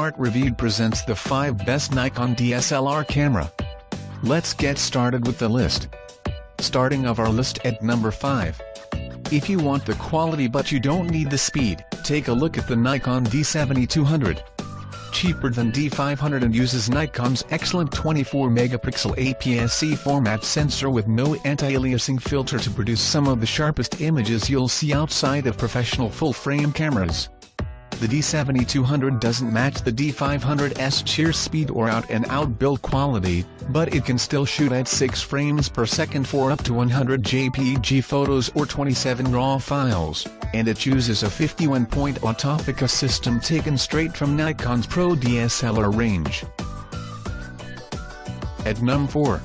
Smart Reviewed presents the 5 best Nikon DSLR camera. Let's get started with the list. Starting of our list at number 5. If you want the quality but you don't need the speed, take a look at the Nikon D7200. Cheaper than D500 and uses Nikon's excellent 24-megapixel APS-C format sensor with no anti-aliasing filter to produce some of the sharpest images you'll see outside of professional full-frame cameras. The D7200 doesn't match the D500's sheer speed or out-and-out build quality, but it can still shoot at 6 frames per second for up to 100 JPG photos or 27 RAW files, and it uses a 51-point autofocus system taken straight from Nikon's Pro DSLR range. At number 4.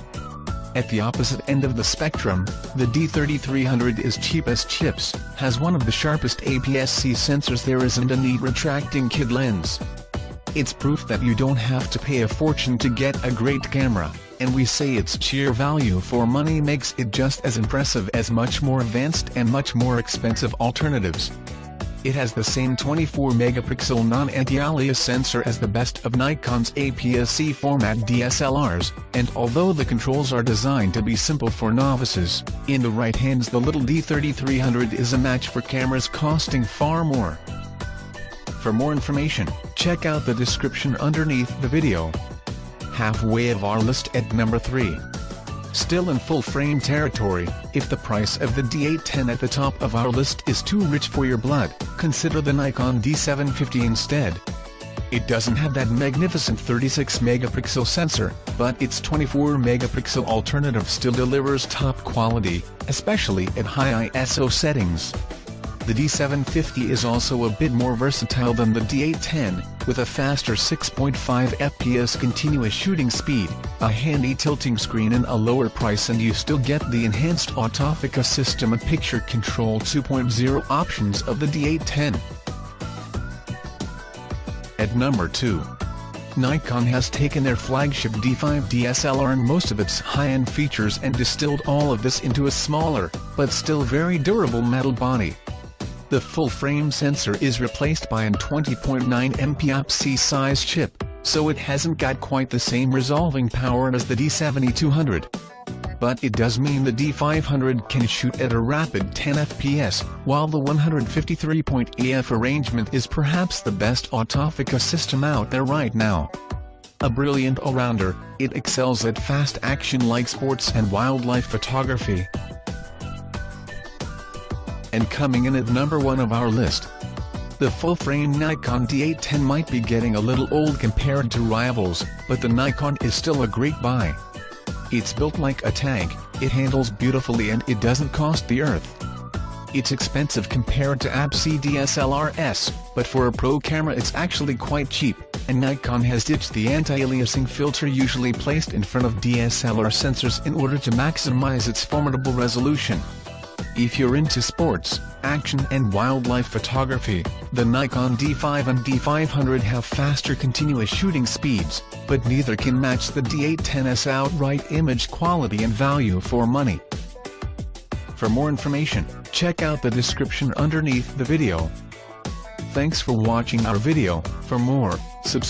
At the opposite end of the spectrum, the D3300 is cheap as chips, has one of the sharpest APS-C sensors there is and a neat retracting kit lens. It's proof that you don't have to pay a fortune to get a great camera, and we say its sheer value for money makes it just as impressive as much more advanced and much more expensive alternatives. It has the same 24-megapixel non-anti-alias sensor as the best of Nikon's APS-C format DSLRs, and although the controls are designed to be simple for novices, in the right hands the little D3300 is a match for cameras costing far more. For more information, check out the description underneath the video. Halfway of our list at number 3. Still in full-frame territory, if the price of the D810 at the top of our list is too rich for your blood, consider the Nikon D750 instead. It doesn't have that magnificent 36-megapixel sensor, but its 24-megapixel alternative still delivers top quality, especially at high ISO settings. The D750 is also a bit more versatile than the D810, with a faster 6.5 fps continuous shooting speed, a handy tilting screen and a lower price, and you still get the enhanced autofocus system and picture control 2.0 options of the D810. At number 2. Nikon has taken their flagship D5 DSLR and most of its high-end features and distilled all of this into a smaller, but still very durable metal body. The full-frame sensor is replaced by an 20.9 MP APS-C size chip, so it hasn't got quite the same resolving power as the D7200. But it does mean the D500 can shoot at a rapid 10 fps, while the 153-point AF arrangement is perhaps the best autofocus system out there right now. A brilliant all-rounder, it excels at fast action like sports and wildlife photography. And coming in at number 1 of our list. The full-frame Nikon D810 might be getting a little old compared to rivals, but the Nikon is still a great buy. It's built like a tank, it handles beautifully and it doesn't cost the earth. It's expensive compared to APS-C DSLRs, but for a pro camera it's actually quite cheap, and Nikon has ditched the anti-aliasing filter usually placed in front of DSLR sensors in order to maximize its formidable resolution. If you're into sports, action and wildlife photography, the Nikon D5 and D500 have faster continuous shooting speeds, but neither can match the D810's outright image quality and value for money. For more information, check out the description underneath the video. Thanks for watching our video. For more, subscribe.